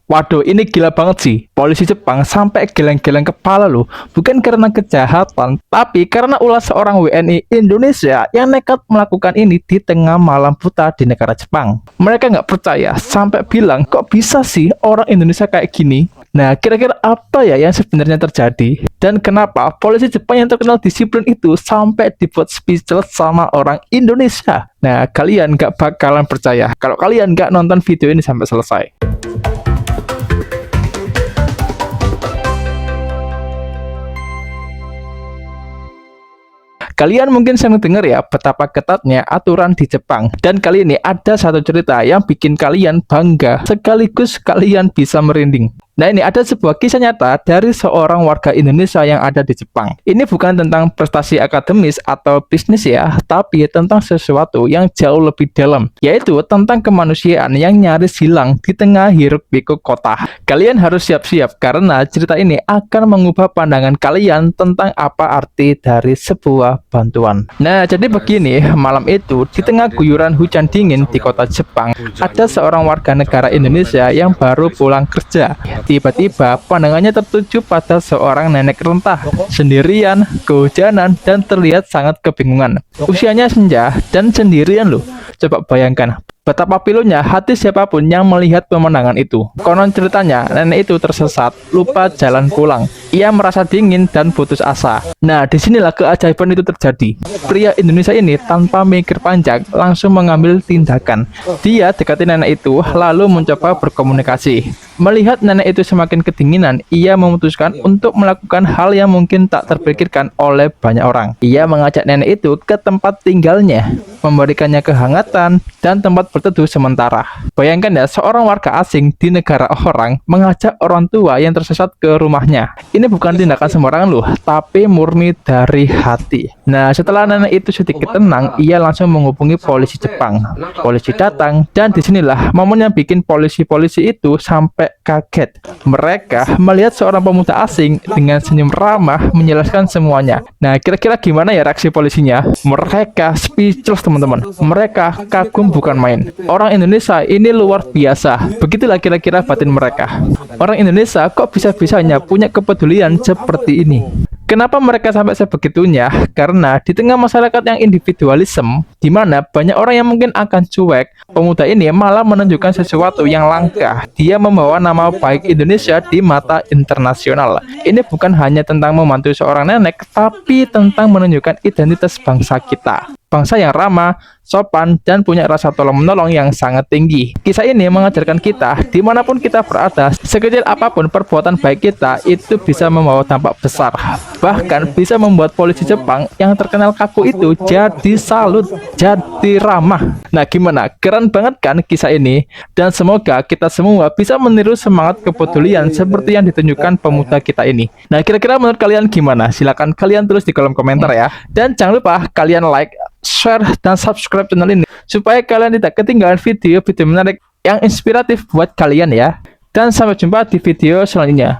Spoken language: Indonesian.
Waduh, ini gila banget sih. Polisi Jepang sampai geleng-geleng kepala loh. Bukan karena kejahatan, tapi karena ulah seorang WNI Indonesia yang nekat melakukan ini di tengah malam buta di negara Jepang. Mereka nggak percaya, sampai bilang, kok bisa sih orang Indonesia kayak gini? Nah, kira-kira apa ya yang sebenarnya terjadi? Dan kenapa polisi Jepang yang terkenal disiplin itu sampai dibuat speechless sama orang Indonesia? Nah, kalian nggak bakalan percaya kalau kalian nggak nonton video ini sampai selesai. Kalian mungkin sering dengar ya betapa ketatnya aturan di Jepang. Dan kali ini ada satu cerita yang bikin kalian bangga sekaligus kalian bisa merinding. Nah, ini ada sebuah kisah nyata dari seorang warga Indonesia yang ada di Jepang. Ini bukan tentang prestasi akademis atau bisnis ya, tapi tentang sesuatu yang jauh lebih dalam, yaitu tentang kemanusiaan yang nyaris hilang di tengah hiruk-pikuk kota. Kalian harus siap-siap karena cerita ini akan mengubah pandangan kalian tentang apa arti dari sebuah bantuan. Nah, jadi begini, malam itu di tengah guyuran hujan dingin di kota Jepang, ada seorang warga negara Indonesia yang baru pulang kerja. Tiba-tiba pandangannya tertuju pada seorang nenek rentah, sendirian, kehujanan, dan terlihat sangat kebingungan. Usianya senja dan sendirian loh. Coba bayangkan, betapa pilunya hati siapapun yang melihat pemandangan itu. Konon ceritanya, nenek itu tersesat, lupa jalan pulang. Ia merasa dingin dan putus asa. Nah, disinilah keajaiban itu terjadi. Pria Indonesia ini tanpa mikir panjang langsung mengambil tindakan. Dia dekati nenek itu, lalu mencoba berkomunikasi. Melihat nenek itu semakin kedinginan, ia memutuskan untuk melakukan hal yang mungkin tak terpikirkan oleh banyak orang. Ia mengajak nenek itu ke tempat tinggalnya, memberikannya kehangatan dan tempat berteduh sementara. Bayangkan ya, seorang warga asing di negara orang mengajak orang tua yang tersesat ke rumahnya. Ini bukan tindakan sembarangan loh, tapi murni dari hati. Nah, setelah nenek itu sedikit tenang, ia langsung menghubungi polisi Jepang. Polisi datang, dan disinilah momen yang bikin polisi-polisi itu sampai kaget. Mereka melihat seorang pemuda asing dengan senyum ramah menjelaskan semuanya. Nah, kira-kira gimana ya reaksi polisinya? Mereka speechless, teman-teman. Mereka kagum bukan main. Orang Indonesia ini luar biasa. Begitulah kira-kira batin mereka. Orang Indonesia kok bisa-bisanya punya kepedulian seperti ini. Kenapa mereka sampai sebegitunya? Karena di tengah masyarakat yang individualisme, di mana banyak orang yang mungkin akan cuek, pemuda ini malah menunjukkan sesuatu yang langka. Dia membawa nama baik Indonesia di mata internasional. Ini bukan hanya tentang membantu seorang nenek, tapi tentang menunjukkan identitas bangsa kita. Bangsa yang ramah, sopan, dan punya rasa tolong-menolong yang sangat tinggi. Kisah ini mengajarkan kita, dimanapun kita berada, sekecil apapun perbuatan baik kita, itu bisa membawa dampak besar. Bahkan bisa membuat polisi Jepang yang terkenal kaku itu jadi salut, jadi ramah. Nah, gimana? Keren banget kan kisah ini? Dan semoga kita semua bisa meniru semangat kepedulian seperti yang ditunjukkan pemuda kita ini. Nah, kira-kira menurut kalian gimana? Silahkan kalian tulis di kolom komentar ya. Dan jangan lupa kalian like, share, dan subscribe channel ini supaya kalian tidak ketinggalan video-video menarik yang inspiratif buat kalian ya. Dan sampai jumpa di video selanjutnya.